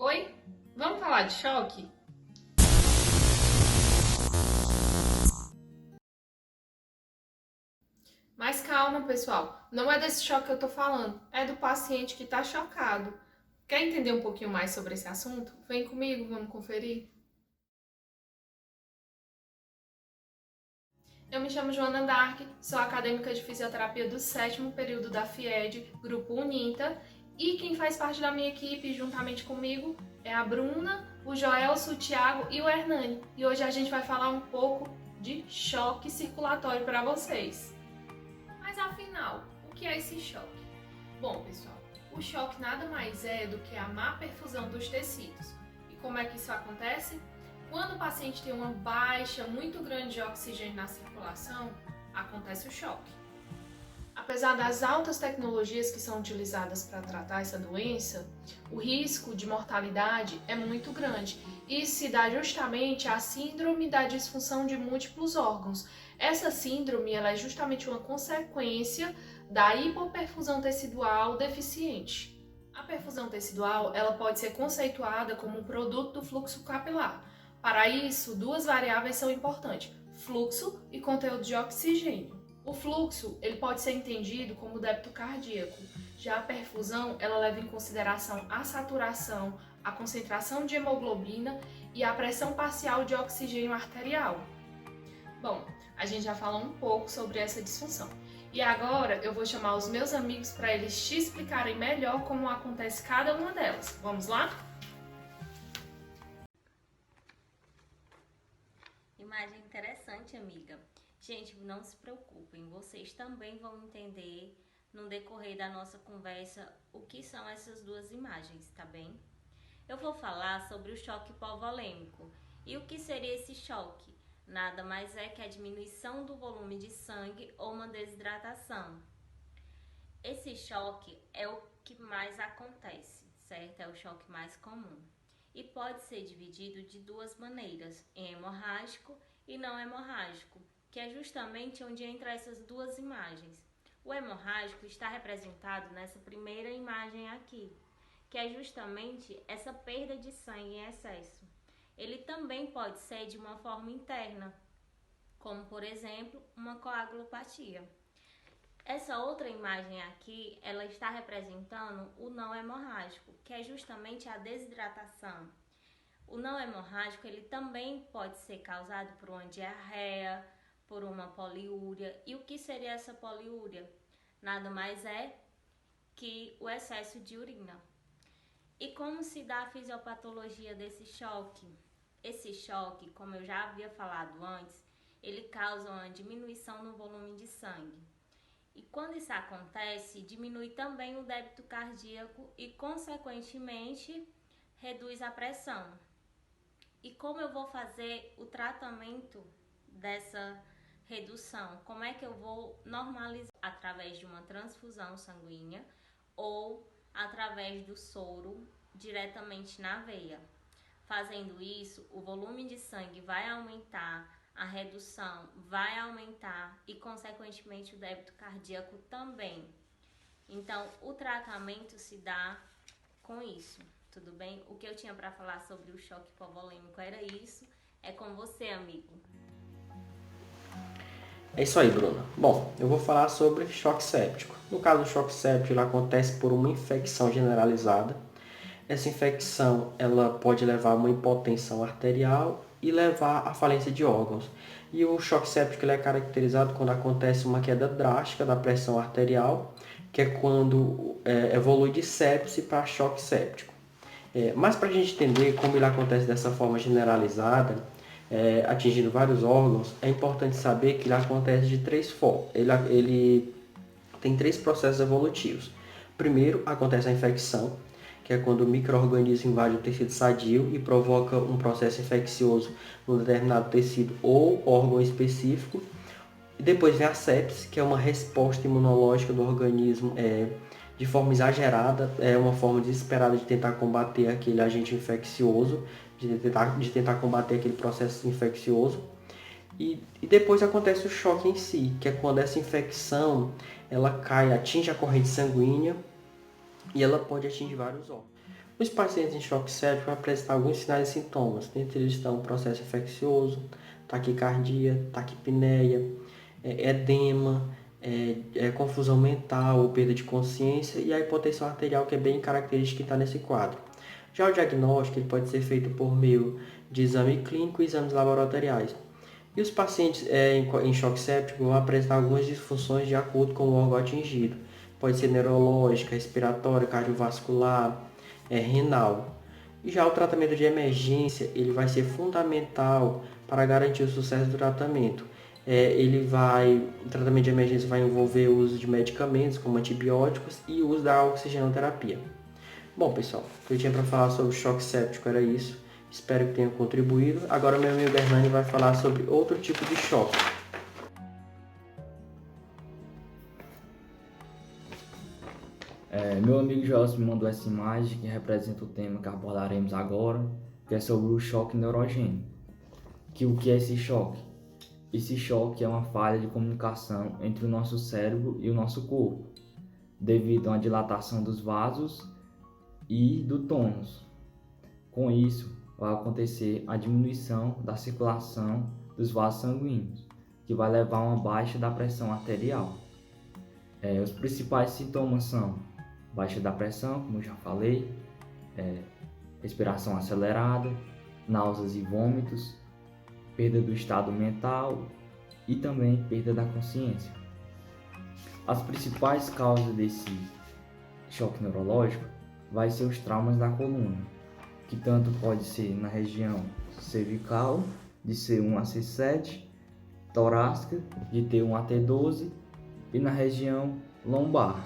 Oi? Vamos falar de choque? Mas calma, pessoal. Não é desse choque que eu tô falando. É do paciente que tá chocado. Quer entender um pouquinho mais sobre esse assunto? Vem comigo, vamos conferir. Eu me chamo Joana Dark, sou acadêmica de fisioterapia do 7º período da FIED, Grupo Uninta, e quem faz parte da minha equipe, juntamente comigo, é a Bruna, o Joelso, o Thiago e o Hernani. E hoje a gente vai falar um pouco de choque circulatório para vocês. Mas afinal, o que é esse choque? Bom, pessoal, o choque nada mais é do que a má perfusão dos tecidos. E como é que isso acontece? Quando o paciente tem uma baixa muito grande de oxigênio na circulação, acontece o choque. Apesar das altas tecnologias que são utilizadas para tratar essa doença, o risco de mortalidade é muito grande e se dá justamente à síndrome da disfunção de múltiplos órgãos. Essa síndrome ela é justamente uma consequência da hipoperfusão tecidual deficiente. A perfusão tecidual ela pode ser conceituada como um produto do fluxo capilar. Para isso, duas variáveis são importantes: fluxo e conteúdo de oxigênio. O fluxo ele pode ser entendido como débito cardíaco. Já a perfusão ela leva em consideração a saturação, a concentração de hemoglobina e a pressão parcial de oxigênio arterial. Bom, a gente já falou um pouco sobre essa disfunção. E agora eu vou chamar os meus amigos para eles te explicarem melhor como acontece cada uma delas. Vamos lá? Imagem interessante, amiga. Gente, não se preocupem, vocês também vão entender no decorrer da nossa conversa o que são essas duas imagens, tá bem? Eu vou falar sobre o choque hipovolêmico. E o que seria esse choque? Nada mais é que a diminuição do volume de sangue ou uma desidratação. Esse choque é o que mais acontece, certo? É o choque mais comum. E pode ser dividido de duas maneiras, em hemorrágico e não hemorrágico, que é justamente onde entram essas duas imagens. O hemorrágico está representado nessa primeira imagem aqui, que é justamente essa perda de sangue em excesso. Ele também pode ser de uma forma interna, como por exemplo, uma coagulopatia. Essa outra imagem aqui, ela está representando o não hemorrágico, que é justamente a desidratação. O não hemorrágico, ele também pode ser causado por uma diarreia, por uma poliúria. E o que seria essa poliúria? Nada mais é que o excesso de urina. E como se dá a fisiopatologia desse choque? Esse choque, como eu já havia falado antes, ele causa uma diminuição no volume de sangue. E quando isso acontece, diminui também o débito cardíaco e, consequentemente, reduz a pressão. E como eu vou fazer o tratamento dessa redução? Como é que eu vou normalizar? Através de uma transfusão sanguínea ou através do soro diretamente na veia. Fazendo isso, o volume de sangue vai aumentar, a redução vai aumentar e, consequentemente, o débito cardíaco também. Então, o tratamento se dá com isso, tudo bem? O que eu tinha para falar sobre o choque hipovolêmico era isso. É com você, amigo. É isso aí, Bruna. Bom, eu vou falar sobre choque séptico. No caso, o choque séptico ele acontece por uma infecção generalizada. Essa infecção ela pode levar a uma hipotensão arterial e levar à falência de órgãos. E o choque séptico ele é caracterizado quando acontece uma queda drástica da pressão arterial, que é quando evolui de sepse para choque séptico. Mas para a gente entender como ele acontece dessa forma generalizada, atingindo vários órgãos, é importante saber que ele acontece de três formas. Ele tem três processos evolutivos. Primeiro, acontece a infecção, que é quando o micro-organismo invade o tecido sadio e provoca um processo infeccioso num determinado tecido ou órgão específico. E depois vem a sepse, que é uma resposta imunológica do organismo de forma exagerada, é uma forma desesperada de tentar combater aquele agente infeccioso, de tentar combater aquele processo infeccioso. E depois acontece o choque em si, que é quando essa infecção ela cai, atinge a corrente sanguínea e ela pode atingir vários órgãos. Os pacientes em choque séptico vão apresentar alguns sinais e sintomas. Dentre eles estão processo infeccioso, taquicardia, taquipneia, edema, confusão mental ou perda de consciência e a hipotensão arterial, que é bem característica que está nesse quadro. Já o diagnóstico ele pode ser feito por meio de exame clínico e exames laboratoriais. E os pacientes em choque séptico vão apresentar algumas disfunções de acordo com o órgão atingido. Pode ser neurológica, respiratória, cardiovascular, renal. E já o tratamento de emergência ele vai ser fundamental para garantir o sucesso do tratamento. O tratamento de emergência vai envolver o uso de medicamentos como antibióticos e o uso da oxigenoterapia. Bom, pessoal, o que eu tinha para falar sobre o choque séptico era isso. Espero que tenha contribuído. Agora meu amigo Hernani vai falar sobre outro tipo de choque. Meu amigo Joelson me mandou essa imagem que representa o tema que abordaremos agora, que é sobre o choque neurogênico. O que é esse choque? Esse choque é uma falha de comunicação entre o nosso cérebro e o nosso corpo, devido a uma dilatação dos vasos e do tônus. Com isso, vai acontecer a diminuição da circulação dos vasos sanguíneos, que vai levar a uma baixa da pressão arterial. Os principais sintomas são baixa da pressão, como eu já falei, respiração acelerada, náuseas e vômitos, perda do estado mental e também perda da consciência. As principais causas desse choque neurológico vai ser os traumas da coluna, que tanto pode ser na região cervical, de C1 a C7, torácica, de T1 a T12, e na região lombar,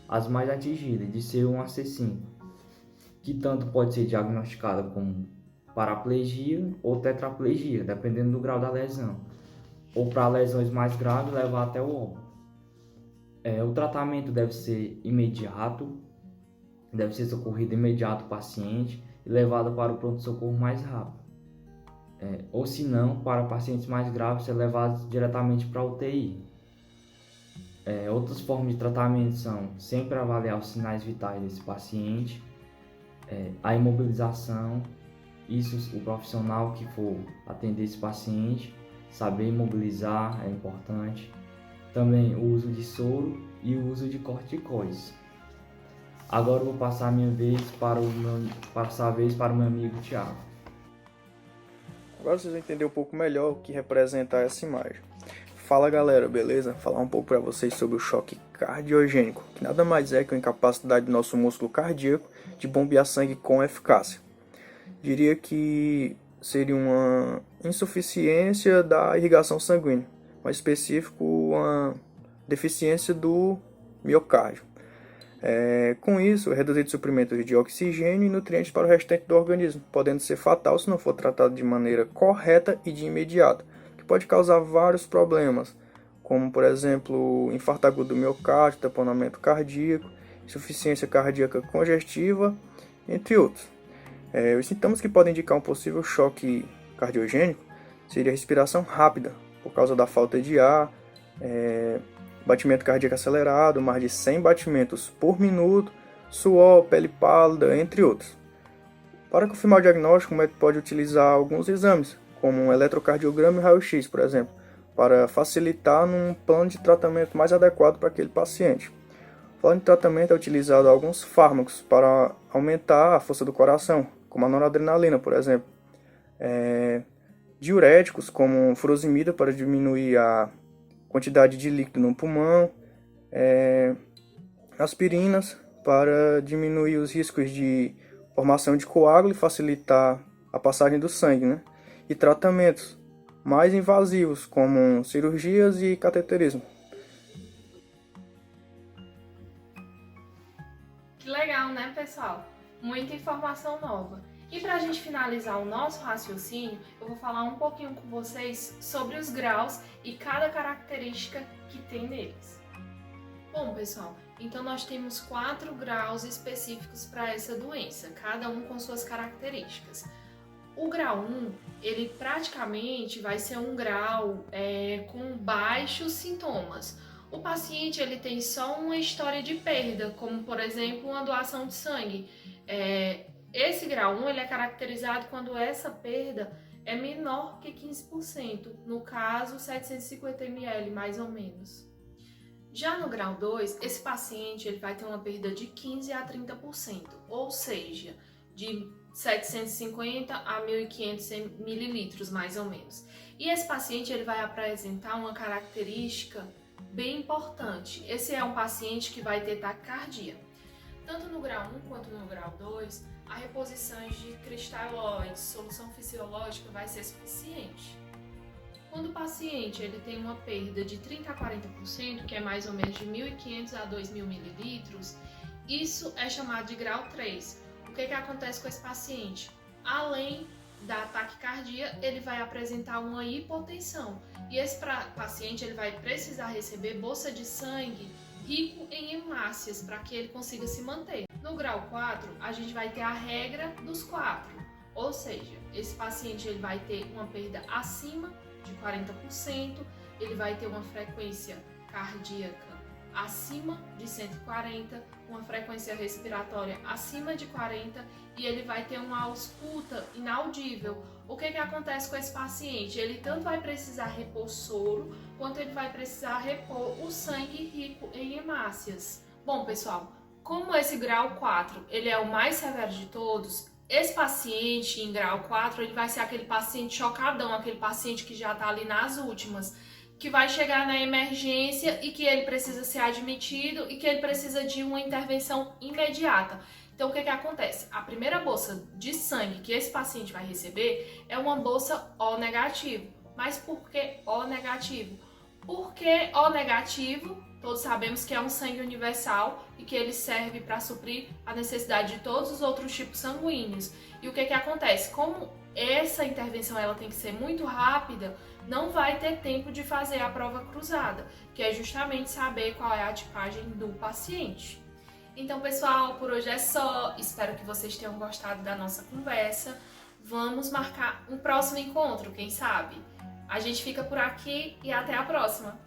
as mais atingidas, de C1 a C5, que tanto pode ser diagnosticada como paraplegia ou tetraplegia, dependendo do grau da lesão, ou para lesões mais graves levar até o óbito. O tratamento deve ser imediato, deve ser socorrido imediato o paciente e levado para o pronto-socorro mais rápido. Ou se não, para pacientes mais graves, ser levados diretamente para a UTI. Outras formas de tratamento são sempre avaliar os sinais vitais desse paciente, a imobilização, isso o profissional que for atender esse paciente, saber imobilizar é importante. Também o uso de soro e o uso de corticoides. Agora eu vou passar a minha vez para o meu amigo Thiago. Agora vocês vão entender um pouco melhor o que representa essa imagem. Fala galera, beleza? Falar um pouco para vocês sobre o choque cardiogênico, que nada mais é que a incapacidade do nosso músculo cardíaco de bombear sangue com eficácia. Diria que seria uma insuficiência da irrigação sanguínea, mais específico, uma deficiência do miocárdio. Com isso, é reduzido o suprimento de oxigênio e nutrientes para o restante do organismo, podendo ser fatal se não for tratado de maneira correta e de imediato, que pode causar vários problemas, como, por exemplo, infarto agudo do miocárdio, tamponamento cardíaco, insuficiência cardíaca congestiva, entre outros. Os sintomas que podem indicar um possível choque cardiogênico seria a respiração rápida, por causa da falta de ar, batimento cardíaco acelerado, mais de 100 batimentos por minuto, suor, pele pálida, entre outros. Para confirmar o diagnóstico, o médico pode utilizar alguns exames, como um eletrocardiograma e raio-x, por exemplo, para facilitar num plano de tratamento mais adequado para aquele paciente. O plano de tratamento é utilizado alguns fármacos para aumentar a força do coração, como a noradrenalina, por exemplo. Diuréticos, como furosemida, para diminuir a quantidade de líquido no pulmão. Aspirinas, para diminuir os riscos de formação de coágulo e facilitar a passagem do sangue, né? E tratamentos mais invasivos, como cirurgias e cateterismo. Que legal, né, pessoal? Muita informação nova. E para a gente finalizar o nosso raciocínio, eu vou falar um pouquinho com vocês sobre os graus e cada característica que tem neles. Bom, pessoal, então nós temos 4 graus específicos para essa doença, cada um com suas características. O grau 1, ele praticamente vai ser um grau com baixos sintomas, O paciente ele tem só uma história de perda, como por exemplo uma doação de sangue. Esse grau 1 ele é caracterizado quando essa perda é menor que 15%, no caso 750 ml mais ou menos. Já no grau 2, esse paciente ele vai ter uma perda de 15 a 30%, ou seja, de 750 a 1.500 mililitros mais ou menos. E esse paciente ele vai apresentar uma característica bem importante. Esse é um paciente que vai ter taquicardia. Tanto no grau 1 quanto no grau 2, a reposição de cristalóides, solução fisiológica vai ser suficiente. Quando o paciente ele tem uma perda de 30 a 40%, que é mais ou menos de 1.500 a 2.000 mililitros, isso é chamado de grau 3. O que acontece com esse paciente? Além da taquicardia, ele vai apresentar uma hipotensão. E esse paciente ele vai precisar receber bolsa de sangue rico em hemácias para que ele consiga se manter. No grau 4, a gente vai ter a regra dos 4. Ou seja, esse paciente ele vai ter uma perda acima de 40%, ele vai ter uma frequência cardíaca acima de 140, uma frequência respiratória acima de 40 e ele vai ter uma ausculta inaudível. O que acontece com esse paciente? Ele tanto vai precisar repor soro, quanto ele vai precisar repor o sangue rico em hemácias. Bom, pessoal, como esse grau 4 ele é o mais severo de todos, esse paciente em grau 4 ele vai ser aquele paciente chocadão, aquele paciente que já está ali nas últimas, que vai chegar na emergência e que ele precisa ser admitido e que ele precisa de uma intervenção imediata. Então, o que acontece? A primeira bolsa de sangue que esse paciente vai receber é uma bolsa O negativo. Mas por que O negativo? Porque O negativo, todos sabemos que é um sangue universal e que ele serve para suprir a necessidade de todos os outros tipos sanguíneos. E o que acontece? Como essa intervenção ela tem que ser muito rápida, não vai ter tempo de fazer a prova cruzada, que é justamente saber qual é a tipagem do paciente. Então, pessoal, por hoje é só. Espero que vocês tenham gostado da nossa conversa. Vamos marcar um próximo encontro, quem sabe? A gente fica por aqui e até a próxima!